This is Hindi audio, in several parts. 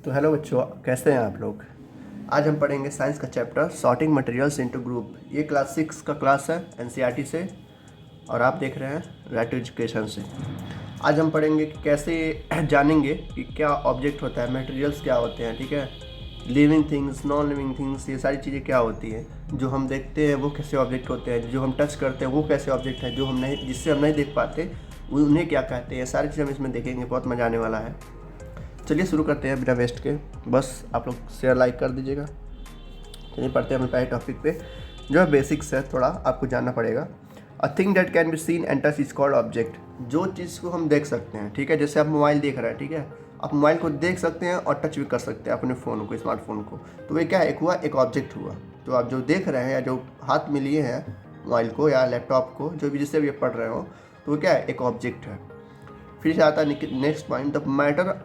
तो हेलो बच्चों, कैसे हैं आप लोग। आज हम पढ़ेंगे साइंस का chapter sorting materials into group. ये क्लास 6 का क्लास है एनसीईआरटी से और आप देख रहे हैं राइट टू एजुकेशन से। आज हम पढ़ेंगे कि कैसे जानेंगे कि क्या ऑब्जेक्ट होता है, मटेरियल्स क्या होते हैं, ठीक है। Living things, non living things, ये सारी चीज़ें क्या होती हैं। जो हम देखते हैं वो कैसे ऑब्जेक्ट होते हैं, जो हम टच करते हैं वो कैसे ऑब्जेक्ट है, जो हम नहीं, जिससे हम नहीं देख पाते उन्हें क्या कहते हैं। सारी चीज़ें हम इसमें देखेंगे, बहुत मज़ा आने वाला है। चलिए शुरू करते हैं बिना वेस्ट के। बस आप लोग शेयर लाइक कर दीजिएगा। चलिए पढ़ते हैं अपने पहले टॉपिक पे, जो है बेसिक्स है, थोड़ा आपको जानना पड़ेगा। A thing that can be seen and touch is called object. जो चीज़ को हम देख सकते हैं, ठीक है। जैसे आप मोबाइल देख रहे हैं, ठीक है। आप मोबाइल को देख सकते हैं और टच भी कर सकते हैं अपने फ़ोन को, स्मार्टफोन को। तो ये क्या है, एक हुआ, एक ऑब्जेक्ट हुआ। तो आप जो देख रहे हैं या जो हाथ में लिए हैं मोबाइल को या लैपटॉप को, जो भी जिससे भी पढ़ रहे हो, तो वो क्या है, एक ऑब्जेक्ट है। फिर से आता है next point, the matter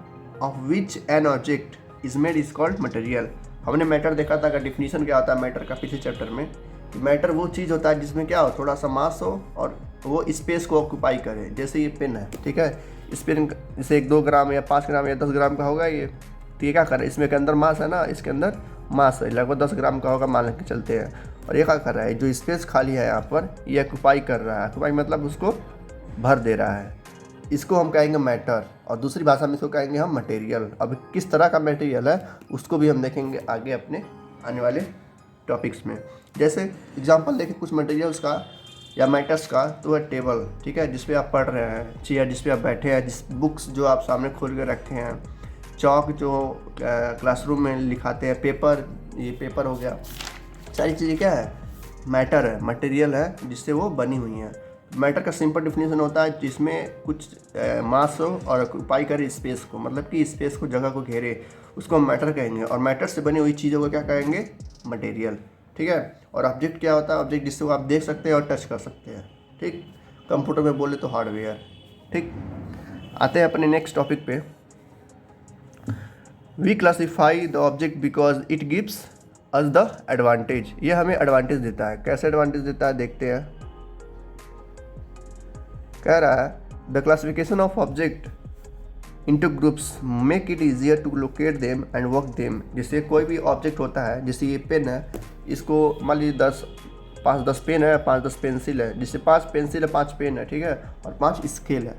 of which an object is made is called material. हमने मैटर देखा था का डिफिनीशन क्या होता है मैटर का पिछले चैप्टर में, कि मैटर वो चीज़ होता है जिसमें क्या हो, थोड़ा सा मास हो और वो स्पेस को ऑक्यूपाई करे। जैसे ये पेन है, ठीक है। इस पेन जैसे 1-2 ग्राम या 5 ग्राम या 10 ग्राम का होगा ये, तो ये क्या कर रहा है, इसमें के अंदर मास है ना, इसके अंदर मास है, लगभग 10 ग्राम का होगा मान के चलते हैं। और ये क्या कर रहा है, जो स्पेस खाली है यहाँ पर, ये ऑक्यूपाई कर रहा है। ऑक्यूपाई मतलब उसको भर दे रहा है। इसको हम कहेंगे मैटर, और दूसरी भाषा में इसको कहेंगे हम मटेरियल। अब किस तरह का मटेरियल है उसको भी हम देखेंगे आगे अपने आने वाले टॉपिक्स में। जैसे एग्जांपल देखें कुछ मटेरियल्स का या मैटर्स का, तो है टेबल, ठीक है, जिस पे आप पढ़ रहे हैं, चेयर जिस पे आप बैठे हैं, जिस बुक्स जो आप सामने खोल के रखे हैं, चौक जो क्लासरूम में लिखाते हैं, पेपर, ये पेपर हो गया। सारी चीज़ें क्या है, मैटर है, मटेरियल है जिससे वो बनी हुई हैं। मैटर का सिंपल डिफिनीशन होता है जिसमें कुछ मास हो और ऑक्यूपाई करे स्पेस को, मतलब कि स्पेस को, जगह को घेरे, उसको हम मैटर कहेंगे। और मैटर से बनी हुई चीज़ों को क्या कहेंगे, मटेरियल, ठीक है। और ऑब्जेक्ट क्या होता है, ऑब्जेक्ट जिससे वो आप देख सकते हैं और टच कर सकते हैं, ठीक। कंप्यूटर में बोले तो हार्डवेयर, ठीक। आते हैं अपने नेक्स्ट टॉपिक पे। We classify the object because it gives us the advantage. ये हमें एडवांटेज देता है। कैसे एडवांटेज देता है देखते हैं। कह रहा है the classification of object into groups make it easier to locate them and work them. जैसे कोई भी ऑब्जेक्ट होता है, जैसे ये पेन है, इसको मान लीजिए 5-10 पेन है, 5-10 पेंसिल है, जिससे 5 पेंसिल है, 5 पेन है, ठीक है, और 5 स्केल है।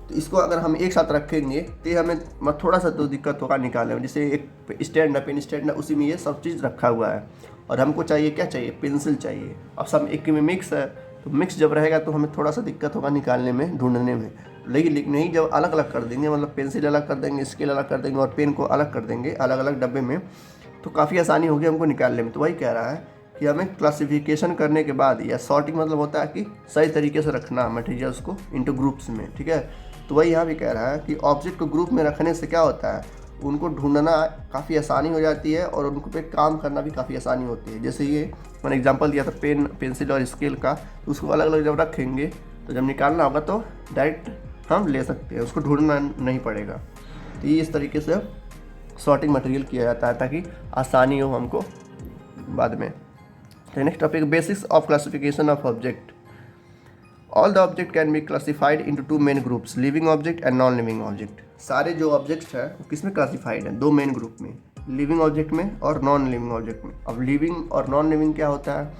तो इसको अगर हम एक साथ रखेंगे तो हमें थोड़ा सा तो दिक्कत होगा निकालने में। जैसे एक स्टैंड है, पेन स्टैंड है, उसी में ये सब चीज़ रखा हुआ है, और हमको चाहिए क्या चाहिए, पेंसिल चाहिए। अब सब एक में मिक्स है, तो मिक्स जब रहेगा तो हमें थोड़ा सा दिक्कत होगा निकालने में, ढूंढने में। लेकिन नहीं, जब अलग अलग कर देंगे, मतलब पेंसिल अलग कर देंगे, स्केल अलग कर देंगे और पेन को अलग कर देंगे अलग अलग डब्बे में, तो काफ़ी आसानी होगी हमको निकालने में। तो वही कह रहा है कि हमें क्लासिफिकेशन करने के बाद, या सॉर्टिंग मतलब होता है कि सही तरीके से रखना मटेरियल्स को इनटू ग्रुप्स में, ठीक है। तो वही यहाँ भी कह रहा है कि ऑब्जेक्ट को ग्रुप में रखने से क्या होता है, उनको ढूंढना काफ़ी आसानी हो जाती है और उनको पे काम करना भी काफ़ी आसानी होती है। जैसे ये मैंने एग्जांपल दिया था पेन, पेंसिल और स्केल का, तो उसको अलग अलग जब रखेंगे तो जब निकालना होगा तो डायरेक्ट हम ले सकते हैं, उसको ढूंढना नहीं पड़ेगा। तो ये इस तरीके से सॉर्टिंग मटेरियल किया जाता है ताकि आसानी हो हमको बाद में। तो next topic, basics of classification of object. All the object can be classified into 2 main groups, living object and non living object. सारे जो ऑब्जेक्ट्स हैं वो किस में क्लासिफाइड हैं, 2 मेन ग्रुप में, लिविंग ऑब्जेक्ट में और नॉन लिविंग ऑब्जेक्ट में। अब लिविंग और नॉन लिविंग क्या होता है,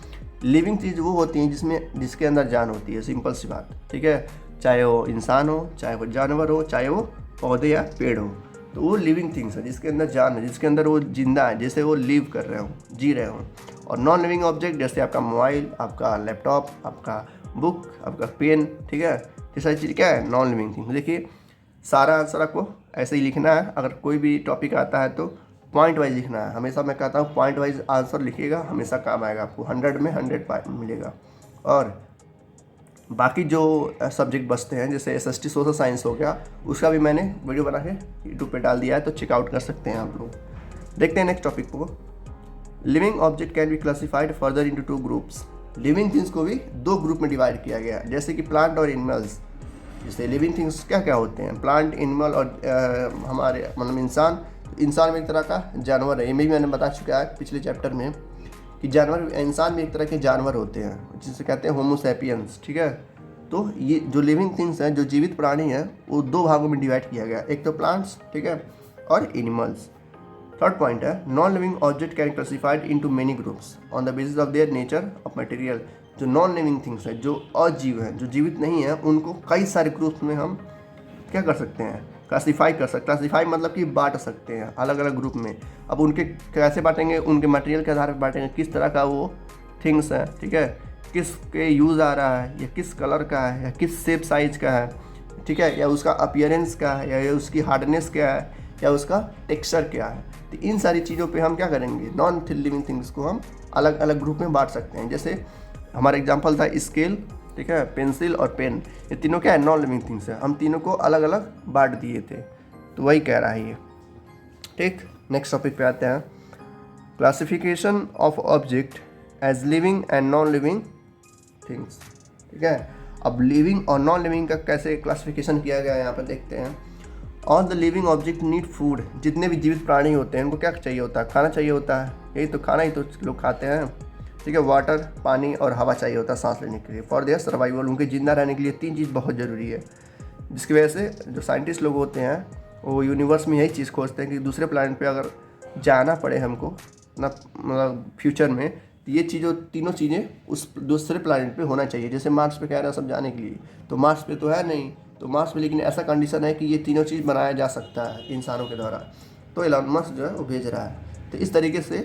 लिविंग चीज़ वो होती है जिसके अंदर जान होती है, सिंपल सी बात, ठीक है। चाहे वो इंसान हो, चाहे वो जानवर हो, चाहे वो पौधे या पेड़ हो, तो वो लिविंग थिंग्स है जिसके अंदर जान है, जिसके अंदर वो जिंदा है, जैसे वो लिव कर रहे हो, जी रहे हो। और नॉन लिविंग ऑब्जेक्ट जैसे आपका मोबाइल, आपका लैपटॉप, आपका बुक, आपका पेन, ठीक है, ये सारी चीज़ क्या है, नॉन लिविंग थिंग। देखिए सारा आंसर आपको ऐसे ही लिखना है। अगर कोई भी टॉपिक आता है तो पॉइंट वाइज लिखना है। हमेशा मैं कहता हूँ पॉइंट वाइज आंसर लिखिएगा, हमेशा काम आएगा आपको, 100 में 100 पॉइंट मिलेगा। और बाकी जो सब्जेक्ट बचते हैं, जैसे एसएसटी सोशल साइंस हो गया, उसका भी मैंने वीडियो बना के यूट्यूब पे डाल दिया है, तो चेकआउट कर सकते हैं आप लोग। देखते हैं नेक्स्ट टॉपिक को। Living object can be classified further into 2 groups. Living things को भी 2 ग्रुप में डिवाइड किया गया है, जैसे कि प्लांट और एनिमल्स। जैसे लिविंग थिंग्स क्या क्या होते हैं, प्लांट, एनिमल और हमारे मतलब इंसान। इंसान में एक तरह का जानवर है, ये भी मैंने बता चुका है पिछले चैप्टर में कि जानवर, इंसान भी एक तरह के जानवर होते हैं जिसे कहते हैं होमो सैपियंस, ठीक है। तो ये जो लिविंग थिंग्स हैं, जो जीवित प्राणी हैं, वो 2 भागों में डिवाइड किया गया, एक तो प्लांट्स, ठीक है, और एनिमल्स। थर्ड पॉइंट है non living object can classified into many groups on the basis of their nature of material. जो नॉन लिविंग थिंग्स है, जो अजीव हैं, जो जीवित नहीं है, उनको कई सारे ग्रुप्स में हम क्या कर सकते हैं, क्लासीफाई कर सकते हैं। क्लासीफाई मतलब कि बांट सकते हैं अलग अलग ग्रुप में। अब उनके कैसे बांटेंगे, उनके मटेरियल के आधार पर बांटेंगे, किस तरह का वो थिंग्स है, ठीक है, किसके यूज़ आ रहा है, या किस कलर का है, या किस शेप साइज का है, ठीक है, या उसका अपीयरेंस क्या है, या उसकी हार्डनेस क्या है, या उसका टेक्सचर क्या है। तो इन सारी चीज़ों पे हम क्या करेंगे, नॉन लिविंग थिंग्स को हम अलग अलग ग्रुप में बांट सकते हैं। जैसे हमारा एग्जांपल था स्केल, ठीक है, पेंसिल और पेन, ये तीनों क्या है, नॉन लिविंग थिंग्स है। हम तीनों को अलग अलग बांट दिए थे, तो वही कह रहा है ये। ठीक, नेक्स्ट टॉपिक पे आते हैं, classification of object as living and non living things. ठीक है, अब लिविंग और नॉन लिविंग का कैसे क्लासिफिकेशन किया गया है यहाँ पर देखते हैं। All the living object need food. जितने भी जीवित प्राणी होते हैं उनको क्या चाहिए होता है, खाना चाहिए होता है, यही तो खाना ही तो लोग खाते हैं, ठीक है। वाटर, पानी और हवा चाहिए होता है सांस लेने के लिए। फॉर देयर सर्वाइवल, उनके जिंदा रहने के लिए तीन चीज़ बहुत ज़रूरी है, जिसकी वजह से जो साइंटिस्ट लोग होते हैं वो यूनिवर्स में यही चीज़ खोजते हैं कि दूसरे प्लैनेट पे अगर जाना पड़े हमको ना, मतलब फ्यूचर में, तो ये चीज़ों तीनों चीज़ें उस दूसरे प्लैनेट पे होना चाहिए। जैसे मार्स पे कह रहे हैं सब जाने के लिए, तो मार्स पे तो है नहीं, तो मार्स पे लेकिन ऐसा कंडीशन है कि ये तीनों चीज़ बनाया जा सकता है इंसानों के द्वारा, तो एलन मस्क जो है वो भेज रहा है। तो इस तरीके से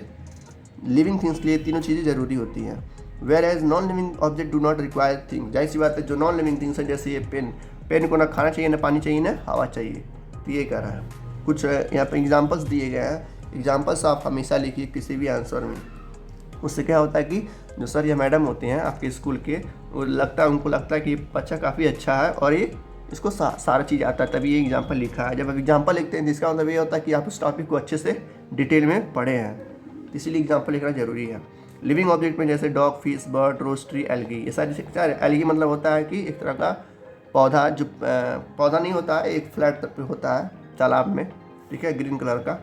लिविंग थिंग्स के लिए तीनों चीज़ें ज़रूरी होती हैं। Whereas non living object do not require thing. जाहिर सी बात है, जो नॉन लिविंग थिंग्स हैं जैसे ये पेन, पेन को ना खाना चाहिए, ना पानी चाहिए, ना हवा चाहिए, तो ये कह रहा है। कुछ यहाँ पे एग्जांपल्स दिए गए हैं, एग्जांपल्स आप हमेशा लिखिए किसी भी आंसर में। उससे क्या होता है कि जो सर या मैडम होते हैं आपके स्कूल के, वो उनको लगता है कि बच्चा काफ़ी अच्छा है और ये इसको सारा चीज़ आता है, तभी ये एग्जाम्पल लिखा है। जब आप एग्जाम्पल लिखते हैं जिसका मतलब ये होता है कि आप उस टॉपिक को अच्छे से डिटेल में पढ़े हैं, इसीलिए एग्जाम्पल लिखना जरूरी है। लिविंग ऑब्जेक्ट में जैसे डॉग, फिश, बर्ड, रोज ट्री, एल्गी, ये सारी एल्गी मतलब होता है कि एक तरह का पौधा, जो पौधा नहीं होता है, एक फ्लैट पे होता है तालाब में, ठीक है, ग्रीन कलर का।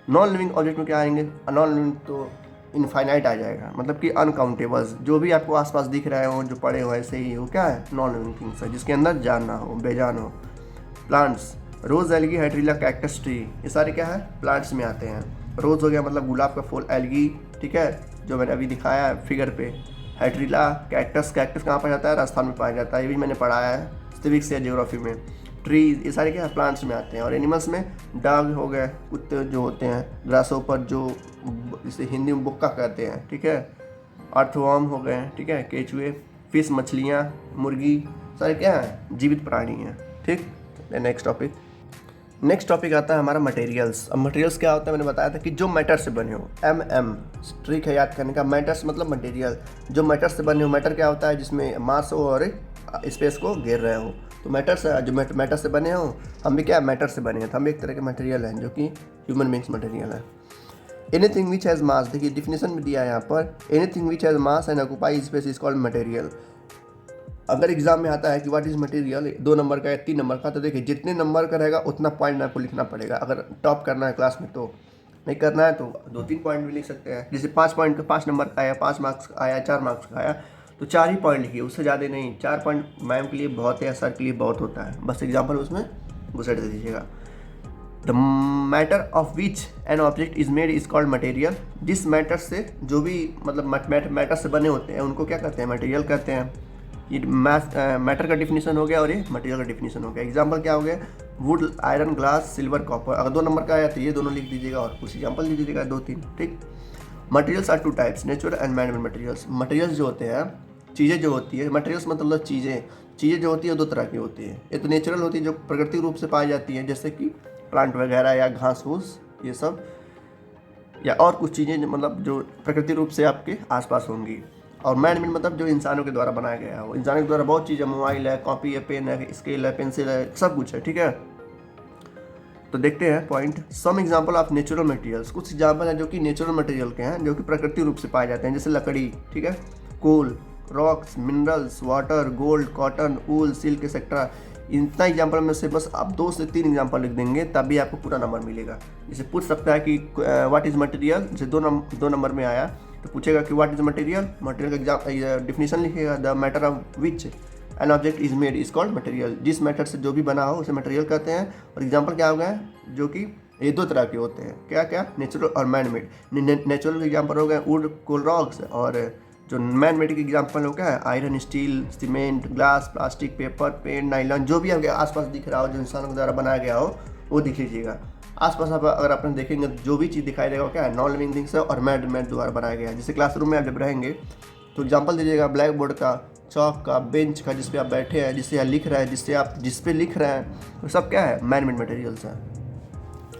नॉन लिविंग ऑब्जेक्ट में क्या आएंगे, नॉन लिविंग तो इनफाइनाइट आ जाएगा, मतलब कि अनकाउंटेबल्स, जो भी आपको आसपास दिख रहे हो, जो पड़े हो ऐसे ही, वो क्या है, नॉन लिविंग थिंग्स है, जिसके अंदर जान ना हो, बेजान हो। प्लांट्स, रोज, एल्गी, हाइड्रिला, कैक्टस, ट्री, ये सारे क्या है, प्लांट्स में आते हैं। रोज़ हो गया मतलब गुलाब का फूल, एल्गी, ठीक है, जो मैंने अभी दिखाया है फिगर पे। हाइड्रिला, कैक्टस, कैक्टस कहाँ पाया जाता है, राजस्थान में पाया जाता है, ये भी मैंने पढ़ाया है सिविक्स या ज्योग्राफी में। ट्रीज, ये सारे क्या है, प्लांट्स में आते हैं। और एनिमल्स में डॉग हो गए, कुत्ते जो होते हैं, ग्रासहोपर जो जिसे हिंदी में बुक्का कहते हैं, ठीक है, अर्थवर्म हो गए, ठीक है, केचुए, फिश, मछलियाँ, मुर्गी, सारे क्या है, जीवित प्राणी हैं। ठीक, नेक्स्ट टॉपिक आता है हमारा मटेरियल्स। अब मटेरियल्स क्या होता है, मैंने बताया था कि जो मैटर से बने हो, ट्रिक है याद करने का, मैटर्स मतलब मटेरियल, जो मैटर से बने हो। मैटर क्या होता है, जिसमें मास हो और स्पेस को घेर रहे हो, तो मैटर्स है, जो मैटर से बने हो। हम भी क्या मैटर से बने हैं, तो हम भी एक तरह के मटेरियल हैं, जो कि ह्यूमन बींग्स मटेरियल है। एनीथिंग विच हैज़ मास, देखिए डिफिनेशन भी दिया है यहाँ पर, anything which has mass and occupy space is called material. अगर एग्जाम में आता है कि व्हाट इज़ मटेरियल, 2 नंबर का या 3 नंबर का, तो देखिए जितने नंबर का रहेगा उतना पॉइंट आपको लिखना पड़ेगा। अगर टॉप करना है क्लास में, तो नहीं करना है तो 2-3 पॉइंट भी लिख सकते हैं। जैसे 5 पॉइंट का 5 नंबर का आया, 5 मार्क्स का आया, 4 मार्क्स का आया, तो 4 ही पॉइंट लिखिए, उससे ज़्यादा नहीं। 4 पॉइंट मैम के लिए बहुत है, सर के लिए बहुत होता है, बस एग्जाम्पल उसमें घुसेड़ दे दीजिएगा। The matter of which an object is made is called material. जिस मैटर से, जो भी मतलब मैटर से बने होते हैं, उनको क्या कहते हैं, मटेरियल कहते हैं। ये मैटर का डिफिनीशन हो गया और ये मटेरियल का डिफिनीशन हो गया। एग्जाम्पल क्या हो गया, would, iron, glass, silver, copper. अगर 2 नंबर का आया तो ये दोनों लिख दीजिएगा और कुछ एग्जाम्पल लिख दीजिएगा 2-3। ठीक, materials are 2 types, natural and man made materials. Materials जो होते हैं, चीज़ें जो होती है, मटेरियल्स मतलब चीज़ें जो होती है 2 तरह की होती है। एक तो नेचुरल होती है, जो प्राकृतिक रूप से पाई जाती है, जैसे कि प्लांट वगैरह या घास फूस, ये सब, या और कुछ चीज़ें मतलब जो प्राकृतिक रूप से आपके आसपास होंगी। और मैन मेड मतलब जो इंसानों के द्वारा बनाया गया है, वो इंसानों के द्वारा बहुत चीज़ें, मोबाइल है, कॉपी है, पेन है, स्केल है, पेंसिल है, सब कुछ है। ठीक है, तो देखते हैं point. Some example of natural materials, कुछ एग्जाम्पल हैं जो कि नेचुरल मटेरियल के हैं, जो कि प्राकृतिक रूप से पाए जाते हैं, जैसे लकड़ी, ठीक है, coal, rocks, minerals, water, gold, cotton, wool, silk etcetera. इतना एग्जाम्पल में से बस आप 2 से 3 एग्जाम्पल लिख देंगे, तभी आपको पूरा नंबर मिलेगा। जैसे पूछ सकता है कि व्हाट इज़ मटेरियल, जैसे 2 नंबर में आया तो पूछेगा कि व्हाट इज मटेरियल, मटेरियल का डिफिनीशन लिखिएगा। The matter of which an object is made is called material. जिस मैटर से जो भी बना हो उसे मटेरियल कहते हैं। और एग्जाम्पल क्या हो गया, जो कि ये दो तरह के होते हैं, क्या क्या, नेचुरल और मैन मेड। नेचुरल एग्जाम्पल हो गए वुड, कोल रॉक्स, और जो मैन मेड के एग्जाम्पल हो क्या है, iron, steel, cement, glass, plastic, paper, pen, nylon, जो भी आपके आसपास दिख रहा हो, जो इंसानों के द्वारा बनाया गया हो, वो दिख लीजिएगा। आसपास आप अगर आपने देखेंगे तो जो भी चीज़ दिखाई देगा क्या है, नॉन लिविंग थिंग्स है और मैन मेड द्वारा बनाया गया है। जैसे क्लासरूम में आप जब रहेंगे तो एग्जाम्पल दीजिएगा ब्लैक बोर्ड का, चौक का, बेंच का, जिस पे आप बैठे हैं, जिससे आप लिख रहे हैं, जिस पे लिख रहे हैं, वो सब क्या है, मैन मेड मटेरियल्स हैं।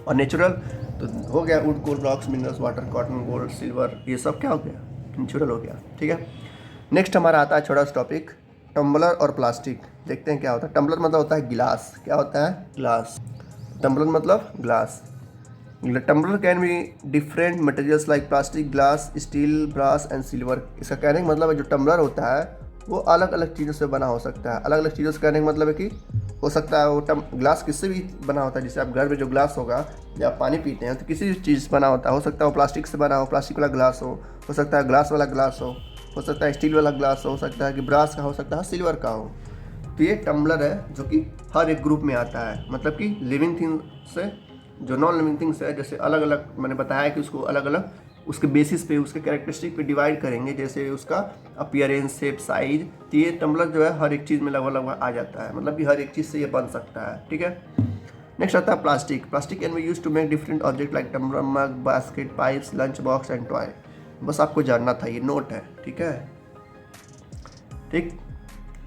और नेचुरल तो हो गया wood, coal, rocks, minerals, water, cotton, gold, silver, ये सब क्या हो गया, नेचुरल हो गया। ठीक है, नेक्स्ट हमारा आता है छोटा सा टॉपिक, टम्बलर और प्लास्टिक। देखते हैं क्या होता है। टम्बलर मतलब होता है गिलास, क्या होता है, ग्लास। टम्बलर मतलब glass. Tumbler can be different materials like plastic, glass, steel, brass and silver. इसका कहने का मतलब है जो टम्बलर होता है वो अलग अलग चीज़ों से बना हो सकता है। अलग अलग चीज़ों से कहने का मतलब है कि हो सकता है वो ग्लास किससे भी बना होता है, जैसे आप घर में जो ग्लास होगा या आप पानी पीते हैं तो किसी भी चीज़ से बना होता है। हो सकता है वो प्लास्टिक से बना हो, प्लास्टिक वाला ग्लास हो सकता है ग्लास वाला ग्लास हो सकता है स्टील वाला ग्लास हो सकता है कि ब्रास का, हो सकता है सिल्वर का हो। तो ये टम्बलर है जो कि हर एक ग्रुप में आता है, मतलब कि लिविंग थिंग से जो नॉन लिविंग थिंग्स है, जैसे अलग अलग मैंने बताया कि उसको अलग अलग उसके बेसिस पे, उसके कैरेक्टरिस्टिक पे डिवाइड करेंगे, जैसे उसका अपीयरेंस, शेप, साइज। तो ये टम्बलर जो है हर एक चीज़ में लगभग लगभग आ जाता है, मतलब कि हर एक चीज़ से ये बन सकता है। ठीक है, नेक्स्ट आता है plastic. Plastic can be use to make different object like tumbler, mug, basket, pipes, lunch box and toy. बस आपको जानना था, ये नोट है। ठीक है, ठीक।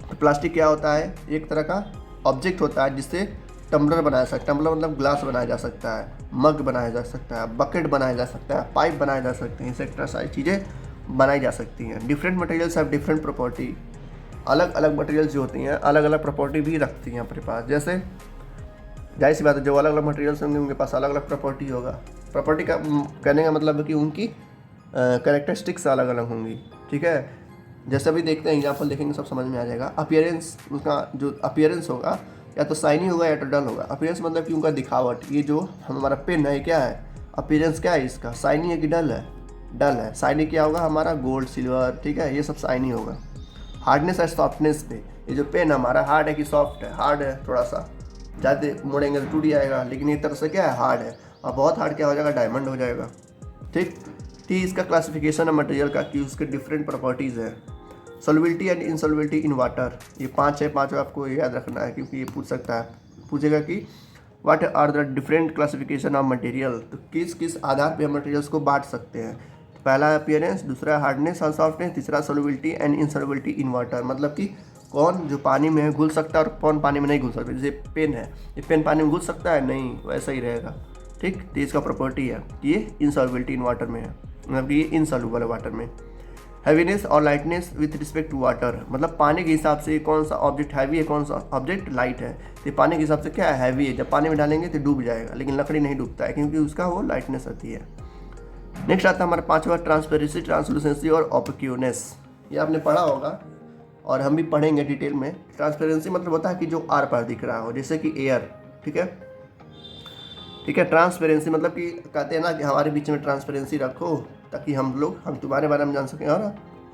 तो प्लास्टिक क्या होता है, एक तरह का ऑब्जेक्ट होता है जिससे टम्बलर बनाया सकता है। टम्बलर मतलब ग्लास बनाया जा सकता है, मग बनाया जा सकता है, बकेट बनाया जा सकता है, पाइप बनाए जा सकते हैं, एक्सेट्रा सारी चीज़ें बनाई जा सकती हैं। Different materials have different property. अलग अलग मटेरियल्स जो होती हैं अलग अलग प्रॉपर्टी भी रखती हैं अपने पास। जैसे जाहिर सी बात है, जो अलग अलग मटेरियल्स होंगे उनके पास अलग अलग प्रॉपर्टी होगा। प्रॉपर्टी का कहने का मतलब है कि उनकी कैरेक्टरिस्टिक्स अलग अलग होंगी। ठीक है, जैसे अभी देखते हैं, एग्जांपल देखेंगे सब समझ में आ जाएगा। अपीयरेंस, उसका जो अपीयरेंस होगा या तो शाइनी होगा या तो डल होगा। अपीयरेंस मतलब कि उनका दिखावट। ये जो हमारा पेन है क्या है, अपीयरेंस क्या है इसका, शाइनी है कि डल है, डल है। शाइनी क्या होगा हमारा, गोल्ड, सिल्वर, ठीक है, ये सब शाइनी होगा। हार्डनेस है सॉफ्टनेस पे, ये जो पेन हमारा हार्ड है कि सॉफ्ट है, हार्ड है, थोड़ा सा ज़्यादा मोड़ेंगे तो टूट जाएगा, लेकिन एक तरह से क्या है, हार्ड है। और बहुत हार्ड क्या हो जाएगा, डायमंड हो जाएगा। ठीक, तो इसका क्लासिफिकेशन है मटेरियल का कि उसके डिफरेंट प्रॉपर्टीज़ है। सॉल्युबिलिटी एंड इनसॉल्युबिलिटी इन वाटर, ये 5 है, 5 आपको याद रखना है क्योंकि ये पूछ सकता है, पूछेगा कि what are the different classification of material. तो किस किस आधार पे हम मटेरियल्स को बांट सकते हैं। तो पहला है अपीयरेंस, दूसरा है हार्डनेस और सॉफ्टनेस, तीसरा सॉल्युबिलिटी एंड इनसॉल्युबिलिटी इन वाटर, मतलब कि कौन जो पानी में घुल सकता है और कौन पानी में नहीं घुल सकता। जैसे पेन है, ये पेन पानी में घुल सकता है, नहीं, वैसा ही रहेगा। ठीक, तो इसका प्रॉपर्टी है कि ये इनसॉल्युबिलिटी इन वाटर में है, मतलब कि ये इनसॉल्युबल है वाटर में। हैवीनेस और lightness with respect to water, मतलब पानी के हिसाब से कौन सा ऑब्जेक्ट हैवी है, कौन सा ऑब्जेक्ट लाइट है। तो पानी के हिसाब से क्या है, हैवी है, जब पानी में डालेंगे तो डूब जाएगा, लेकिन लकड़ी नहीं डूबता है क्योंकि उसका वो लाइटनेस आती है। नेक्स्ट आता है हमारा 5वां, ट्रांसपेरेंसी, ट्रांसलूसेंसी और ऑपक्यूनेस। ये आपने पढ़ा होगा और हम भी पढ़ेंगे डिटेल में। ट्रांसपेरेंसी मतलब होता है कि जो आर पार दिख रहा हो, जैसे कि एयर। ठीक है, ठीक है। ट्रांसपेरेंसी मतलब कि कहते हैं ना कि हमारे बीच में ट्रांसपेरेंसी रखो ताकि हम तुम्हारे बारे में जान सकें और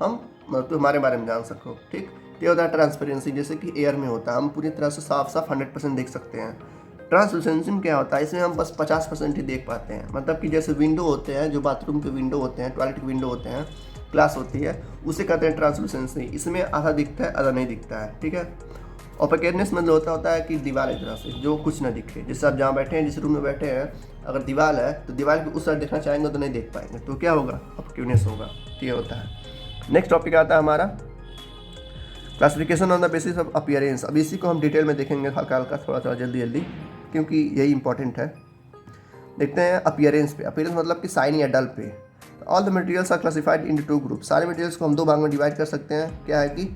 हम तुम्हारे बारे में जान सको। ठीक, ये होता है ट्रांसपेरेंसी, जैसे कि एयर में होता है, हम पूरी तरह से साफ साफ 100% देख सकते हैं। ट्रांसलूसेंसी में क्या होता है, इसमें हम बस 50% ही देख पाते हैं, मतलब कि जैसे विंडो होते हैं, जो बाथरूम के विंडो होते हैं, टॉयलेट के विंडो होते हैं, ग्लास होती है, उसे कहते हैं ट्रांसलूसेंसी। इसमें आधा दिखता है, आधा नहीं दिखता है। ठीक है, ओपेकनेस मतलब होता है कि दीवार एक तरह से जो कुछ ना दिखे, जैसे आप जहाँ बैठे हैं, जिस रूम में बैठे हैं, अगर दीवार है तो दीवार की उस साइड देखना चाहेंगे तो नहीं देख पाएंगे, तो क्या होगा, ओपेकनेस होगा। तो ये होता है। नेक्स्ट टॉपिक आता है हमारा classification on the basis of appearance. अब इसी को हम डिटेल में देखेंगे हल्का हल्का, थोड़ा थोड़ा जल्दी जल्दी, क्योंकि यही इंपॉर्टेंट है। देखते हैं अपीयरेंस पे। अपीयरेंस मतलब कि शाइनी या डल पे। All the materials are classified into 2 group. सारे मटेरियल्स को हम 2 भाग में डिवाइड कर सकते हैं। क्या है कि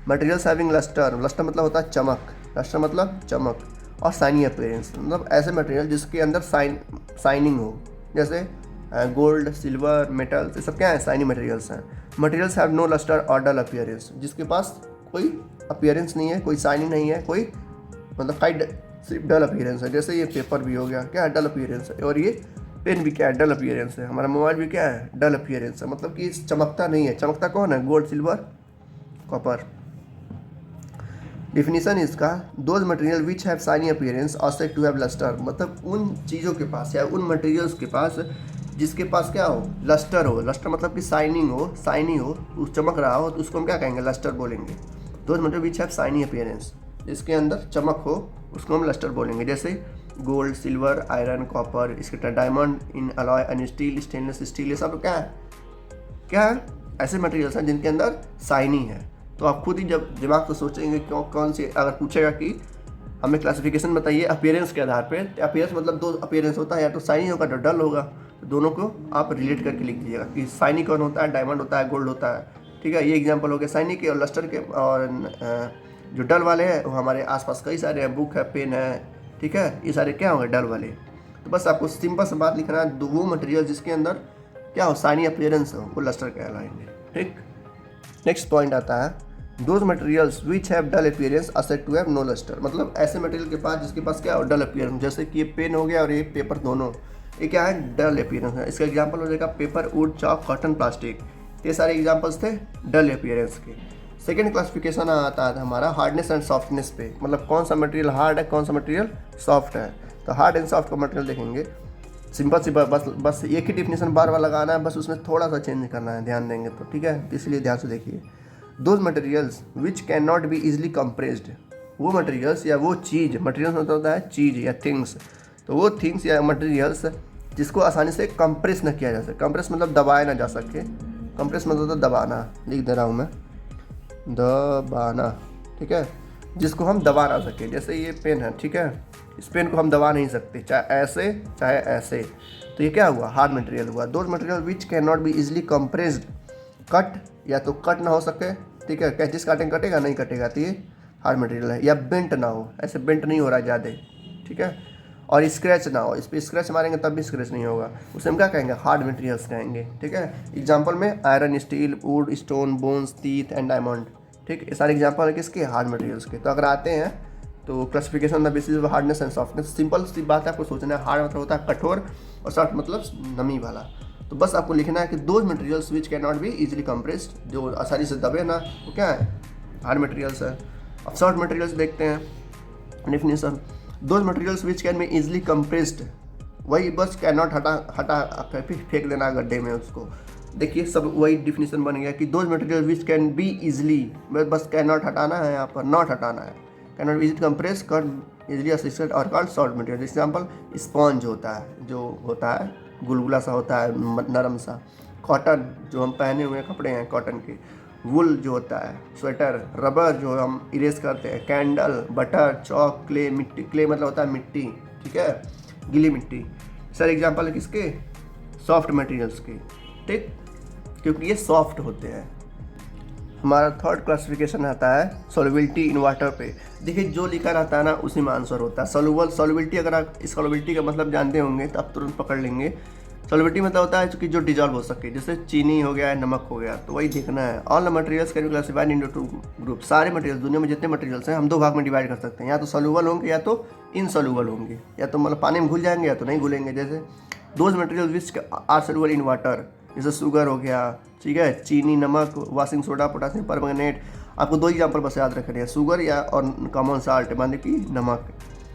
मटेरियल्स हैविंग लस्टर, लस्टर मतलब होता है चमक, लस्टर मतलब चमक, और शाइनी अपीयरेंस मतलब ऐसे मटेरियल जिसके अंदर शाइनिंग हो, जैसे गोल्ड, सिल्वर, मेटल, ये सब क्या है, शाइनी मटेरियल्स हैं। मटेरियल्स हैव नो लस्टर और डल अपीयरेंस, जिसके पास कोई अपीयरेंस नहीं है, कोई शाइनिंग नहीं है, कोई मतलब सिर्फ डल अपीयरेंस है। जैसे ये पेपर भी हो गया, क्या है, डल अपीयरेंस है, और ये पेन भी क्या है, डल अपीयरेंस है। हमारा मोबाइल भी क्या है, डल अपीयरेंस है, मतलब कि चमकता नहीं है। चमकता कौन है, गोल्ड, सिल्वर, कॉपर। डिफिनीशन इसका, those material which have shiny appearance are said to have lustre, मतलब उन चीज़ों के पास या उन मटेरियल्स के पास जिसके पास क्या हो, लस्टर हो। लस्टर मतलब कि शाइनिंग हो, शाइनी हो, उस चमक रहा हो, तो उसको हम क्या कहेंगे, लस्टर बोलेंगे। Those material which have shiny appearance, जिसके अंदर चमक हो, उसको हम लस्टर बोलेंगे। जैसे गोल्ड, सिल्वर, आयरन, कॉपर, इसके diamond, in alloy and steel, stainless steel, ये सब क्या है, ऐसे मटेरियल्स हैं जिनके अंदर शाइनी है। तो आप खुद ही जब दिमाग से सोचेंगे कौन सी, अगर पूछेगा कि हमें क्लासिफिकेशन बताइए अपीयरेंस के आधार पे, तो अपीयरेंस मतलब दो अपीयरेंस होता है, या तो शाइनी होगा तो डल होगा। तो दोनों को आप रिलेट करके लिख दीजिएगा कि शाइनी कौन होता है, डायमंड होता है, गोल्ड होता है। ठीक है, ये एग्जांपल हो गया शाइनी के और लस्टर के। और जो डल वाले हैं वो हमारे आसपास कई सारे हैं, बुक है, पेन है, ठीक है, ये सारे क्या होंगे, डल वाले। तो बस आपको सिंपल सा बात लिखना है, वो मटेरियल जिसके अंदर क्या हो, शाइनी अपीयरेंस हो, वो लस्टर कहलाएंगे। ठीक, नेक्स्ट पॉइंट आता है, those materials which have dull appearance are said to have no lustre, मतलब ऐसे मटेरियल के पास जिसके पास क्या हो, डल अपीयरेंस। जैसे कि ये पेन हो गया और ये पेपर, दोनों ये क्या है, डल अपीयरेंस है। इसका एग्जांपल हो जाएगा paper, would, chalk, cotton, plastic. ये सारे एग्जांपल्स थे डल अपीयरेंस के। सेकेंड क्लासिफिकेशन आता है हमारा हार्डनेस एंड सॉफ्टनेस पे, मतलब कौन सा मटेरियल हार्ड है, कौन सा मटेरियल सॉफ्ट है। तो हार्ड एंड सॉफ्ट का मटेरियल देखेंगे, सिंपल सी बस एक ही डिफिनीशन बार बार लगाना है, बस उसमें थोड़ा सा चेंज करना है, ध्यान देंगे तो ठीक है। तो इसलिए ध्यान से देखिए, those materials which can not be easily compressed, वो मटेरियल्स या वो चीज़, मटेरियल्स मतलब होता है चीज़ या थिंग्स, तो वो थिंग्स या मटेरियल्स जिसको आसानी से कंप्रेस न किया जा सके। कंप्रेस मतलब दबाया ना जा सके, कंप्रेस मतलब होता है दबाना, लिख दे रहा हूँ मैं, दबाना, ठीक है, जिसको हम दबा ना सके। जैसे ये पेन है, ठीक है, इस पेन को हम दबा नहीं सकते, चाहे ऐसे चाहे ऐसे, तो ये क्या हुआ, हार्ड मटेरियल हुआ। Those material which can not be easily compressed, cut या तो कट ना हो सके, ठीक है, कैंची से काटेंगे कटेगा नहीं कटेगा, तो ये हार्ड मटेरियल है। या बेंट ना हो, ऐसे बेंट नहीं हो रहा है ज़्यादा, ठीक है, और स्क्रैच ना हो, इस पर स्क्रैच मारेंगे तब भी स्क्रैच नहीं होगा, उसे हम क्या कहेंगे, हार्ड मटेरियल्स कहेंगे। ठीक है, एग्जांपल में iron, steel, would, stone, bones, teeth and diamond. ठीक, ये सारे एग्जांपल है किसके, हार्ड मटेरियल्स के। तो अगर आते हैं तो classification the basis of hardness and softness, simple सी बात है, आपको सोचना है। हार्ड मतलब होता है कठोर और सॉफ्ट मतलब नमी वाला। तो बस आपको लिखना है कि those materials which can not be easily compressed, जो आसानी से दबे ना, वो क्या है, हार्ड मटेरियल्स है। अब सॉफ्ट मटेरियल्स देखते हैं definition, those materials which can be easily compressed, वही बस कैन नॉट हटा फेंक देना गड्ढे में उसको। देखिए सब वही डिफिनीशन बन गया कि those material which can be easily, बस कैन नॉट हटाना है, यहाँ पर नॉट हटाना है, can not easily compress, cut easily assisted और called soft material. Example sponge होता है, जो होता है गुलगुला सा होता है, नरम सा। कॉटन जो हम पहने हुए कपड़े हैं कॉटन के। वुल जो होता है स्वेटर। रबर जो हम इरेज करते हैं। कैंडल, बटर, चौक, क्ले, मिट्टी, क्ले मतलब होता है मिट्टी, ठीक है, गीली मिट्टी। सर एग्जाम्पल है किसके, सॉफ्ट मटेरियल्स के, ठीक, क्योंकि ये सॉफ्ट होते हैं। हमारा थर्ड क्लासिफिकेशन आता है सॉल्युबिलिटी इन वाटर पे। देखिए जो लिखा रहता है ना उसी में आंसर होता है। सॉल्युबिलिटी, अगर आप इस सॉल्युबिलिटी का मतलब जानते होंगे तो आप तुरंत पकड़ लेंगे। सॉल्युबिलिटी मतलब होता है कि जो डिजॉल्व हो सके, जैसे चीनी हो गया, नमक हो गया, तो वही देखना है। All the materials can be classified into two group. सारे मटेरियल, दुनिया में जितने मटेरियल्स हैं हम दो भाग में डिवाइड कर सकते हैं, या तो सॉल्युबल होंगे या तो इनसॉल्युबल होंगे, या तो मतलब पानी में घुल जाएंगे या तो नहीं घुलेंगे। जैसे those material which are soluble in water, जैसे शुगर हो गया, ठीक है, चीनी, नमक, वाशिंग सोडा, पोटासियम परमैंगनेट। आपको दो एग्जांपल बस याद रखने हैं, शुगर या और कॉमन साल्ट माने कि नमक।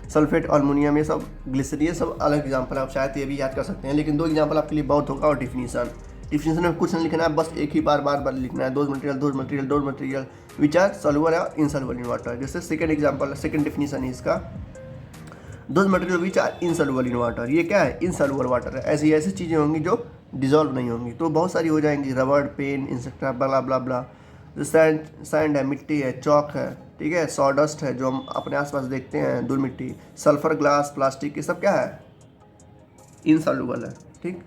सल्फेट, अल्मोनियम, ये सब, ग्लिसरीन, ये सब अलग एग्जांपल है, आप शायद ये भी याद कर सकते हैं, लेकिन दो एग्जांपल आपके लिए बहुत होगा। और डिफिनीशन में कुछ नहीं लिखना है, बस एक ही बार लिखना है, those material which are soluble या इनसॉल्युबल इन वाटर। जैसे सेकंड एग्जांपल, सेकंड डिफिनीशन है इसका, those material which are insoluble in water. ये क्या है, इनसॉल्युबल वाटर है। ऐसी चीज़ें होंगी जो डिजॉल्व नहीं होंगी, तो बहुत सारी हो जाएंगी, रबड़, पेन, इंसेक्टा, ब्ला ब्ला ब्ला। सैंड है, मिट्टी है, चौक है, ठीक है, सॉडस्ट है जो हम अपने आसपास देखते हैं, धूल मिट्टी, सल्फर, ग्लास, प्लास्टिक, ये सब क्या है, इनसॉल्युबल है। ठीक,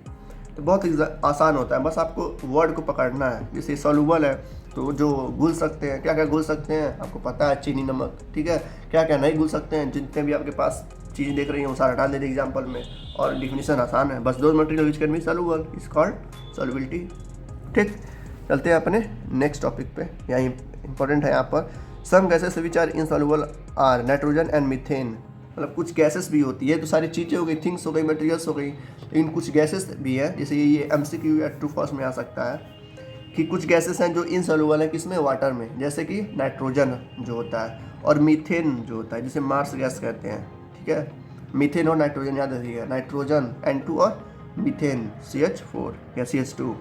तो बहुत आसान होता है, बस आपको वर्ड को पकड़ना है। जैसे सॉल्युबल है तो जो घुल सकते हैं, क्या क्या घुल सकते हैं आपको पता है, चीनी, नमक, ठीक है, क्या क्या नहीं घुल सकते हैं, जितने भी आपके पास चीज़ देख रही हैं वो सारा डाल देते एग्जाम्पल में। और डिफिनीशन आसान है, बस those material which can B soluble is called solubility. ठीक, चलते हैं अपने नेक्स्ट टॉपिक पे, यहाँ इंपॉर्टेंट है यहाँ पर, some gases which are insoluble are nitrogen and methane. मतलब कुछ गैसेस भी होती है, तो सारी चीज़ें हो गई, थिंग्स हो गई, मटेरियल्स हो गई, लेकिन कुछ गैसेस भी है, जैसे ये MCQ या ट्रू फॉल्स में आ सकता है कि कुछ गैसेस हैं जो इनसॉल्युबल हैं किसमें, वाटर में, जैसे कि नाइट्रोजन जो होता है, और मीथेन जो होता है जिसे मार्स गैस कहते हैं, ठीक है। मीथेन और नाइट्रोजन याद रखिएगा, नाइट्रोजन N2 और मीथेन CH4 या CH2,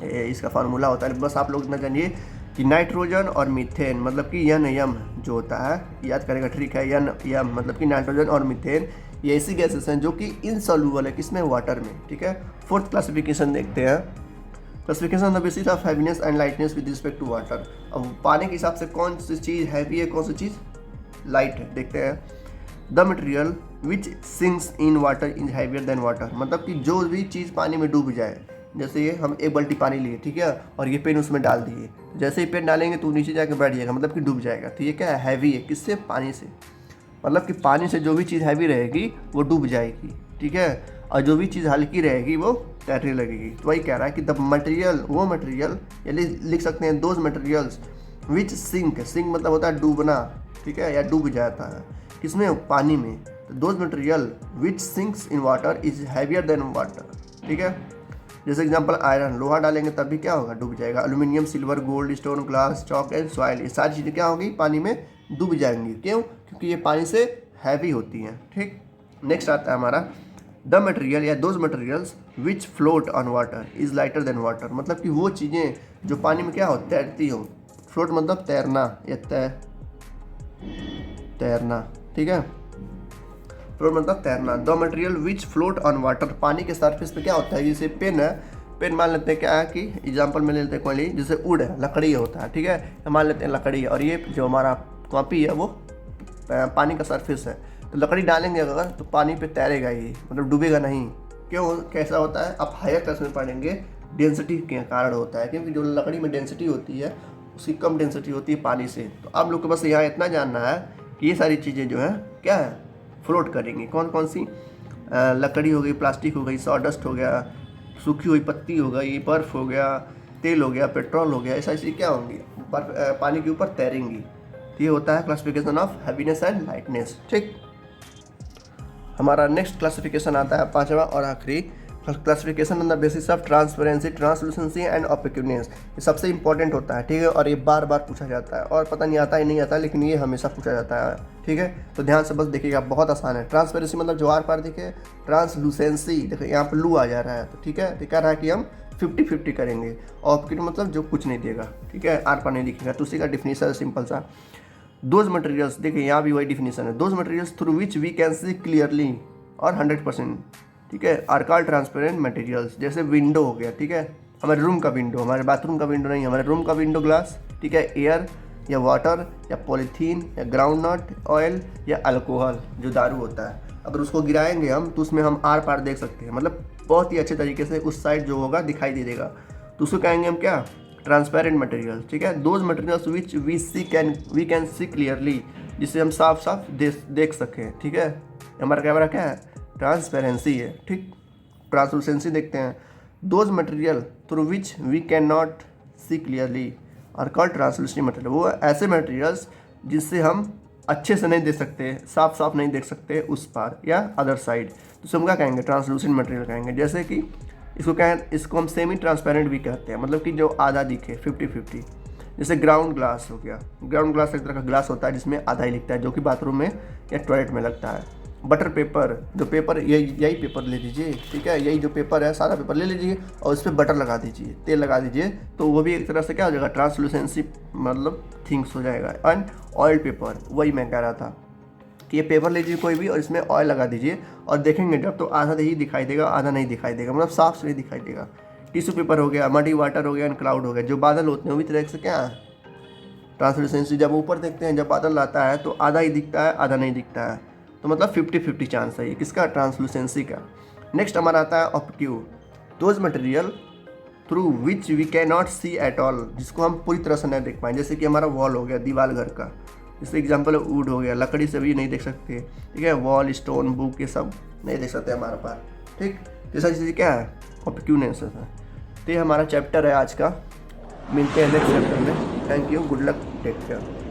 इसका फार्मूला होता है। बस आप लोग इतना जानिए कि नाइट्रोजन और मीथेन मतलब कि NM जो होता है, याद करेगा, ठीक है। NM मतलब कि नाइट्रोजन और मीथेन ये ऐसी गैसेस हैं जो कि इनसॉल्यूबल है, किसमें, वाटर में, ठीक है। फोर्थ क्लासिफिकेशन देखते हैं, classification of the basis of heaviness and lightness with respect to water. अब पानी के हिसाब से कौन सी चीज़ हैवी है, कौन सी चीज़ लाइट है, देखते हैं। The material which sinks in water is heavier than water, मतलब कि जो भी चीज़ पानी में डूब जाए, जैसे ये हम एक बाल्टी पानी लिए, ठीक है, और ये पेन उसमें डाल दिए, जैसे ही पेन डालेंगे तो नीचे जाकर बैठ जाएगा, मतलब कि डूब जाएगा। तो ये क्या है, हैवी है, किससे, पानी से। मतलब कि पानी से जो भी चीज़ हैवी रहेगी वो डूब जाएगी, ठीक है, और जो भी चीज़ हल्की रहेगी वो तैरने लगेगी। तो वही कह रहा है कि द मटेरियल, वो मटेरियल, या लिख सकते हैं दोज मटेरियल्स विच सिंक मतलब होता है डूबना, ठीक है, या डूब जाता है, किसमें, पानी में। तो those material which sinks in water is heavier than water, ठीक है। जैसे एग्जांपल आयरन, लोहा डालेंगे तब भी क्या होगा, डूब जाएगा। Aluminium, silver, gold, stone, glass, chalk and soil, ये सारी चीज़ें क्या होगी, पानी में डूब जाएंगी। क्यों, क्योंकि ये पानी से हैवी होती हैं, ठीक। नेक्स्ट आता है हमारा द मटेरियल या those materials which float on water is lighter than water, मतलब कि वो चीज़ें जो पानी में क्या हो, तैरती हो। फ्लोट मतलब तैरना या तैरना, ठीक है। फ्लोट मतलब तैरना। The material which float on water, पानी के सरफेस पे क्या होता है, जैसे पेन है, पेन मान लेते हैं क्या है कि एग्जांपल में ले लेते हैं कोई, जैसे वुड है, लकड़ी होता है, ठीक है, मान लेते हैं लकड़ी, और ये जो हमारा कॉपी है वो पानी का सरफेस है। तो लकड़ी डालेंगे अगर तो पानी पे तैरेगा ये, मतलब डूबेगा नहीं। क्यों, कैसा होता है, आप हायर क्लास में पढ़ेंगे, डेंसिटी के कारण होता है, क्योंकि जो लकड़ी में डेंसिटी होती है उसकी कम डेंसिटी होती है पानी से। तो आप लोग को बस यहाँ इतना जानना है कि ये सारी चीज़ें जो है क्या है, फ्लोट करेंगी। कौन कौन सी, लकड़ी हो गई, प्लास्टिक हो गई, सॉडस्ट हो गया, सूखी हुई पत्ती हो गई, बर्फ़ हो गया, तेल हो गया, पेट्रोल हो गया, ऐसा चीज़ें क्या होंगी, पानी के ऊपर तैरेंगी। तो ये होता है classification of heaviness and lightness, ठीक। हमारा नेक्स्ट क्लासिफिकेशन आता है पांचवा और आखिरी, classification on the basis of transparency, translucency and opaqueness. ये सबसे इंपॉर्टेंट होता है, ठीक है, और ये बार बार पूछा जाता है, और पता नहीं आता ही नहीं आता, लेकिन ये हमेशा पूछा जाता है, ठीक है। तो ध्यान से बस देखिएगा, बहुत आसान है। ट्रांसपेरेंसी मतलब जो आर पार दिखे, ट्रांसलूसेंसी देखिए यहाँ पर लू आ जा रहा है, तो ठीक है, तो कह रहा है कि हम 50-50 करेंगे। ऑपेक्यूट मतलब जो कुछ नहीं देगा, ठीक है, आर पार नहीं दिखेगा। तो उसी का डिफिनीशन सिंपल सा, दोज मटेरियल्स, देखिए यहाँ भी वही डिफिनीशन है, those materials through which we can see clearly और 100%, ठीक है, आर कॉल्ड ट्रांसपेरेंट मटेरियल्स। जैसे विंडो हो गया, ठीक है, हमारे रूम का विंडो, हमारे बाथरूम का विंडो नहीं, हमारे रूम का विंडो ग्लास, ठीक है, एयर या वाटर या पॉलीथीन या ग्राउंड नट ऑयल या अल्कोहल जो दारू होता है, अगर उसको गिराएंगे हम तो उसमें हम आर पार देख सकते हैं, मतलब बहुत ही अच्छे तरीके से उस साइड जो होगा दिखाई दे देगा। तो उसको कहेंगे हम क्या, ट्रांसपेरेंट मटेरियल, ठीक है। Those materials which we can see clearly, जिसे हम साफ साफ देख सकें, ठीक है। हमारा कैमरा क्या है, ट्रांसपेरेंसी है, ठीक। ट्रांसलूसेंसी देखते हैं, those material through which we can not see clearly are called translucent material. वो ऐसे मटेरियल्स जिससे हम अच्छे से नहीं देख सकते, साफ साफ नहीं देख सकते उस पार या अदर साइड, तो हम क्या कहेंगे, ट्रांसलूसेंट मटेरियल कहेंगे। जैसे कि इसको हम सेमी ट्रांसपेरेंट भी कहते हैं, मतलब कि जो आधा दिखे, 50-50। जैसे ग्राउंड ग्लास हो गया, ग्राउंड ग्लास एक तरह का ग्लास होता है जिसमें आधा ही लिखता है, जो कि बाथरूम में या टॉयलेट में लगता है। बटर पेपर, जो पेपर यही पेपर ले लीजिए, ठीक है, यही जो पेपर है सादा पेपर ले लीजिए और उस पर बटर लगा दीजिए, तेल लगा दीजिए, तो वो भी एक तरह से क्या हो जाएगा, ट्रांसलूसेंसी मतलब थिंग्स हो जाएगा। एंड ऑयल पेपर, वही मैं कह रहा था कि ये पेपर लीजिए कोई भी और इसमें ऑयल लगा दीजिए और देखेंगे जब तो आधा ही दिखाई देगा, आधा नहीं दिखाई देगा, मतलब साफ से नहीं दिखाई देगा। टिश्यू पेपर हो गया, मडी वाटर हो गया एंड क्लाउड हो गया, जो बादल होते हैं वो भी तरह से क्या है, ट्रांसलूसेंसी। जब ऊपर देखते हैं, जब बादल आता है तो आधा ही दिखता है, आधा नहीं दिखता है, तो मतलब 50-50 चांस है ये किसका, ट्रांसलूसेंसी का। नेक्स्ट हमारा आता है opaque, those material through which we can not see at all, जिसको हम पूरी तरह से नहीं देख पाएँ। जैसे कि हमारा वॉल हो गया, दीवार घर का, जैसे एग्जांपल है वुड हो गया, लकड़ी से भी नहीं देख सकते, ठीक है, वॉल, स्टोन, बुक, ये सब नहीं देख सकते हमारे पास, ठीक। जैसा चीज़ क्या है, ऑब्क्यूनेस है। तो ये हमारा चैप्टर है आज का, मिलते हैं नेक्स्ट चैप्टर में। Thank you, good luck, take care.